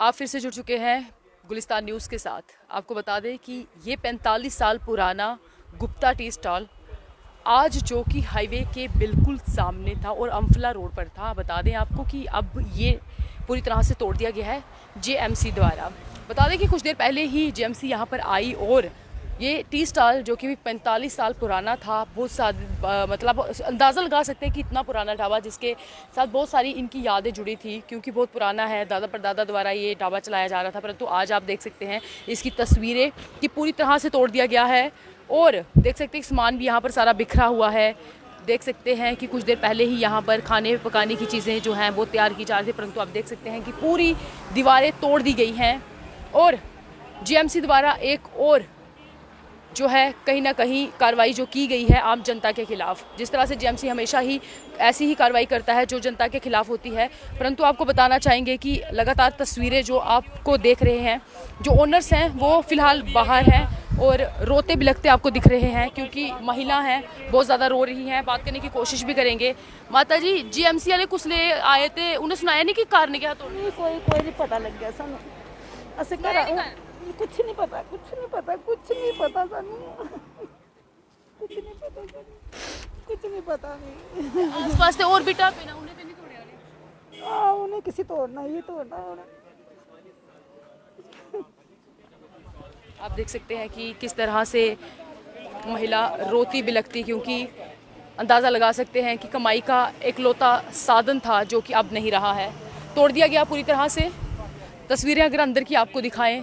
आप फिर से जुड़ चुके हैं गुलिस्तान न्यूज़ के साथ। आपको बता दें कि ये 45 साल पुराना गुप्ता टी स्टॉल आज जो कि हाईवे के बिल्कुल सामने था और अम्फला रोड पर था। बता दें आपको कि अब ये पूरी तरह से तोड़ दिया गया है जेएमसी द्वारा। बता दें कि कुछ देर पहले ही जेएमसी यहाँ पर आई और ये टी स्टॉल जो कि 45 साल पुराना था, बहुत मतलब अंदाज़ा लगा सकते हैं कि इतना पुराना ढाबा जिसके साथ बहुत सारी इनकी यादें जुड़ी थी, क्योंकि बहुत पुराना है। दादा परदादा द्वारा ये ढाबा चलाया जा रहा था, परंतु आज आप देख सकते हैं इसकी तस्वीरें कि पूरी तरह से तोड़ दिया गया है और देख सकते हैं सामान भी यहाँ पर सारा बिखरा हुआ है। देख सकते हैं कि कुछ देर पहले ही यहाँ पर खाने पकाने की चीज़ें जो हैं वो तैयार की जा रही थी, परंतु आप देख सकते हैं कि पूरी दीवारें तोड़ दी गई हैं और जेएमसी द्वारा एक और जो है कहीं ना कहीं कार्रवाई जो की गई है आम जनता के खिलाफ। जिस तरह से जेएमसी हमेशा ही ऐसी ही कार्रवाई करता है जो जनता के खिलाफ होती है, परंतु आपको बताना चाहेंगे कि लगातार तस्वीरें जो आपको देख रहे हैं, जो ओनर्स हैं वो फ़िलहाल बाहर हैं और रोते बिलखते आपको दिख रहे हैं, क्योंकि महिला हैं बहुत ज़्यादा रो रही हैं। बात करने की कोशिश भी करेंगे। माता जी, जेएमसी वाले कुछ ले आए थे, उन्हें सुनाया नहीं कि कारण क्या तो कोई नहीं पता लग गया सानू। असं कुछ नहीं पता सानू, कुछ नहीं पता नहीं। आस-पास ते और भी ढाबे ना, उन्हें तो नहीं तोड़े वाले। उन्हें किसी तोड़ना, ये तोड़ना उन्हें। आप देख सकते हैं कि किस तरह से महिला रोती बिलखती, क्योंकि अंदाज़ा लगा सकते हैं कि कमाई का एकलौता साधन था जो कि अब नहीं रहा है। तोड़ दिया गया पूरी तरह से। तस्वीरें अगर अंदर की आपको दिखाएं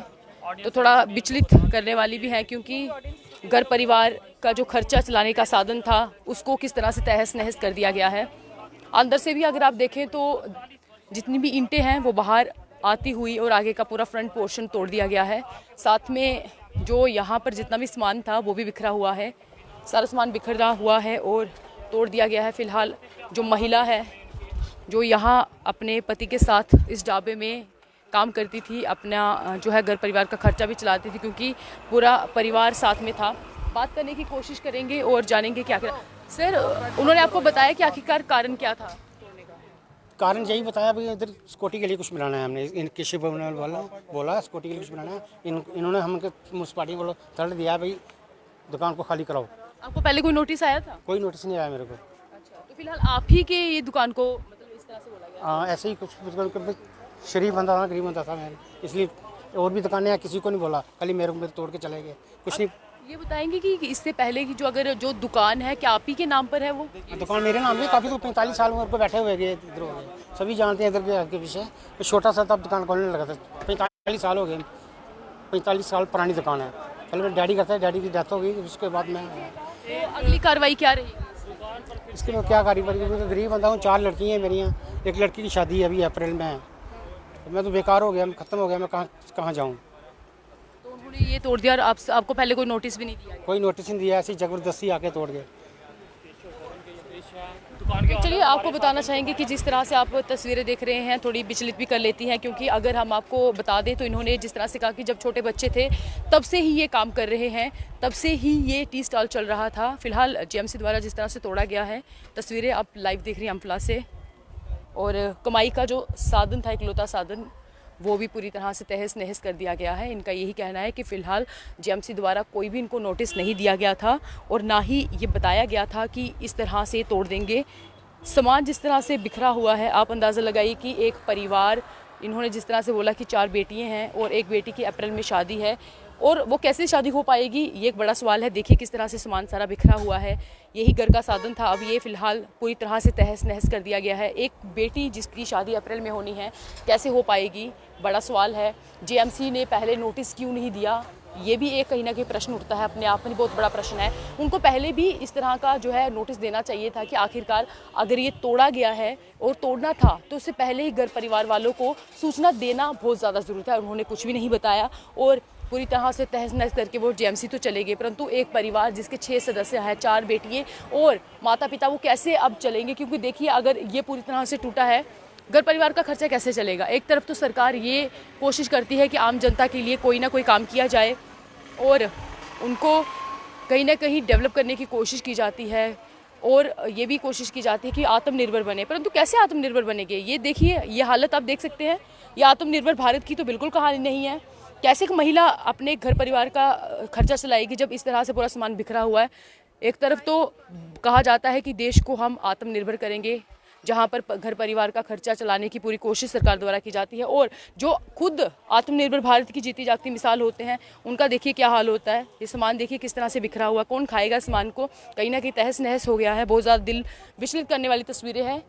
तो थोड़ा विचलित करने वाली भी है, क्योंकि घर परिवार का जो खर्चा चलाने का साधन था उसको किस तरह से तहस नहस कर दिया गया है। अंदर से भी अगर आप देखें तो जितनी भी ईंटें हैं वो बाहर आती हुई और आगे का पूरा फ्रंट पोर्शन तोड़ दिया गया है। साथ में जो यहाँ पर जितना भी सामान था वो भी बिखरा हुआ है, सारा सामान बिखरा हुआ है और तोड़ दिया गया है। फ़िलहाल जो महिला है जो यहाँ अपने पति के साथ इस ढाबे में काम करती थी, अपना जो है घर परिवार का खर्चा भी चलाती थी, क्योंकि पूरा परिवार साथ में था। बात करने की कोशिश करेंगे और जानेंगे क्या क्या। सर, उन्होंने आपको बताया कि आखिरकार कारण क्या था? कारण यही बताया भाई, इधर सिक्योरिटी के लिए कुछ बनाना है। हमने इन कृषि भवन वाला बोला सिक्योरिटी के लिए कुछ बनाना है। इन्होंने हमको म्यूनसिपालिटी बोलो थर्ड दिया भाई दुकान को खाली कराओ। आपको पहले कोई नोटिस आया था? कोई नोटिस नहीं आया मेरे को। अच्छा, तो फिलहाल आप ही के ये दुकान को मतलब इस तरह से बोला गया? हाँ, ऐसे ही कुछ शरीफ बंदा था, गरीब बंदा था मैं, इसलिए और भी दुकानें हैं, किसी को नहीं बोला, खाली मेरे को तोड़ के चले गए। कुछ नहीं। ये बताएंगे कि इससे पहले की जो दुकान है क्या आप ही के नाम पर है? वो दुकान मेरे नाम में काफ़ी, तो 45 साल उम्र को बैठे हुए गए इधर हो गए, सभी जानते हैं इधर के पीछे। तो छोटा सा तब दुकान खोलने लगा था। 45 साल हो गए, 45 साल पुरानी दुकान है। पहले मेरे डैडी करता है, डैडी की डेथ हो गई, उसके बाद मैं। तो अगली कार्रवाई क्या रही? इसके मैं क्या कार्रवाई, मैं गरीब बंदा हूँ, 4 लड़की हैं मेरी यहाँ, एक लड़की की शादी अभी अप्रैल में है। मैं तो बेकार हो गया, मैं ख़त्म हो गया, मैं कहाँ जाऊँ। तो उन्होंने ये तोड़ दिया और आपको पहले कोई नोटिस भी नहीं दिया? कोई नोटिस नहीं दिया, ऐसी ज़बरदस्ती आके तोड़ गए। चलिए, आपको बताना चाहेंगे कि जिस तरह से आप तस्वीरें देख रहे हैं थोड़ी विचलित भी कर लेती हैं, क्योंकि अगर हम आपको बता दें तो इन्होंने जिस तरह से कहा कि जब छोटे बच्चे थे तब से ही ये काम कर रहे हैं, तब से ही ये टी स्टॉल चल रहा था। फिलहाल जेएमसी द्वारा जिस तरह से तोड़ा गया है, तस्वीरें आप लाइव देख रही हैं अम्फला से, और कमाई का जो साधन था, इकलौता साधन, वो भी पूरी तरह से तहस नहस कर दिया गया है। इनका यही कहना है कि फ़िलहाल जेएमसी द्वारा कोई भी इनको नोटिस नहीं दिया गया था और ना ही ये बताया गया था कि इस तरह से तोड़ देंगे। सामान जिस तरह से बिखरा हुआ है, आप अंदाज़ा लगाइए कि एक परिवार, इन्होंने जिस तरह से बोला कि 4 बेटियाँ हैं और एक बेटी की अप्रैल में शादी है, और वो कैसे शादी हो पाएगी ये एक बड़ा सवाल है। देखिए किस तरह से सामान सारा बिखरा हुआ है, यही घर का साधन था, अब ये फ़िलहाल पूरी तरह से तहस नहस कर दिया गया है। एक बेटी जिसकी शादी अप्रैल में होनी है कैसे हो पाएगी, बड़ा सवाल है। जेएमसी ने पहले नोटिस क्यों नहीं दिया, ये भी एक कहीं ना कहीं प्रश्न उठता है, अपने आप में बहुत बड़ा प्रश्न है। उनको पहले भी इस तरह का जो है नोटिस देना चाहिए था कि आखिरकार अगर ये तोड़ा गया है और तोड़ना था तो उससे पहले ही घर परिवार वालों को सूचना देना बहुत ज़्यादा ज़रूरी है। उन्होंने कुछ भी नहीं बताया और पूरी तरह से तहस नहस करके वो जेएमसी तो चले गए, परंतु एक परिवार जिसके 6 सदस्य हैं, 4 बेटियाँ और माता पिता, वो कैसे अब चलेंगे? क्योंकि देखिए अगर ये पूरी तरह से टूटा है, घर परिवार का खर्चा कैसे चलेगा? एक तरफ तो सरकार ये कोशिश करती है कि आम जनता के लिए कोई ना कोई काम किया जाए और उनको कहीं ना कहीं डेवलप करने की कोशिश की जाती है, और ये भी कोशिश की जाती है कि आत्मनिर्भर बने, परंतु कैसे आत्मनिर्भर बनेंगे? ये देखिए, ये हालत आप देख सकते हैं। ये आत्मनिर्भर भारत की तो बिल्कुल कहानी नहीं है। कैसे एक महिला अपने घर परिवार का खर्चा चलाएगी जब इस तरह से पूरा सामान बिखरा हुआ है? एक तरफ तो कहा जाता है कि देश को हम आत्मनिर्भर करेंगे, जहां पर घर परिवार का खर्चा चलाने की पूरी कोशिश सरकार द्वारा की जाती है, और जो खुद आत्मनिर्भर भारत की जीती जागती मिसाल होते हैं उनका देखिए क्या हाल होता है। ये सामान देखिए किस तरह से बिखरा हुआ, कौन खाएगा सामान को? कहीं ना कहीं तहस नहस हो गया है। बहुत ज़्यादा दिल विचलित करने वाली तस्वीरें हैं,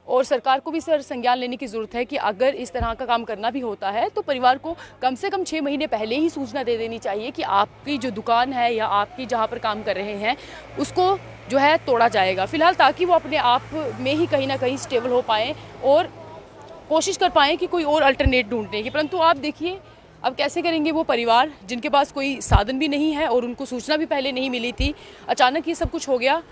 और सरकार को भी सर संज्ञान लेने की ज़रूरत है कि अगर इस तरह का काम करना भी होता है तो परिवार को कम से कम 6 महीने पहले ही सूचना दे देनी चाहिए कि आपकी जो दुकान है या आपकी जहाँ पर काम कर रहे हैं उसको जो है तोड़ा जाएगा फिलहाल, ताकि वो अपने आप में ही कहीं ना कहीं स्टेबल हो पाएँ और कोशिश कर पाएँ कि कोई और अल्टरनेट ढूंढने की। परंतु आप देखिए अब कैसे करेंगे वो परिवार जिनके पास कोई साधन भी नहीं है और उनको सूचना भी पहले नहीं मिली थी। अचानक ये सब कुछ हो गया,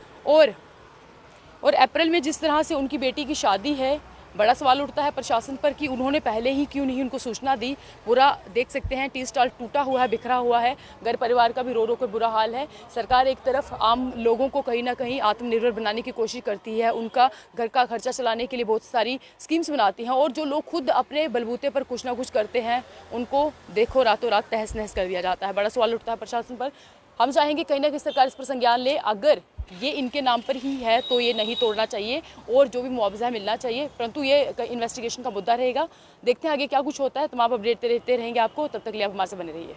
और अप्रैल में जिस तरह से उनकी बेटी की शादी है, बड़ा सवाल उठता है प्रशासन पर कि उन्होंने पहले ही क्यों नहीं उनको सूचना दी। पूरा देख सकते हैं टी स्टॉल टूटा हुआ है, बिखरा हुआ है, घर परिवार का भी रो रो कर बुरा हाल है। सरकार एक तरफ आम लोगों को कहीं ना कहीं आत्मनिर्भर बनाने की कोशिश करती है, उनका घर का खर्चा चलाने के लिए बहुत सारी स्कीम्स बनाती हैं, और जो लोग खुद अपने बलबूते पर कुछ ना कुछ करते हैं उनको देखो रातों रात तहस नहस कर दिया जाता है। बड़ा सवाल उठता है प्रशासन पर। हम चाहेंगे कहीं ना कहीं सरकार इस पर संज्ञान ले। अगर ये इनके नाम पर ही है तो ये नहीं तोड़ना चाहिए और जो भी मुआवजा मिलना चाहिए, परंतु ये इन्वेस्टिगेशन का मुद्दा रहेगा। देखते हैं आगे क्या कुछ होता है। तमाम अपडेट देते रहेंगे आपको, तब तक लिए आप हमारे से बने रहिए।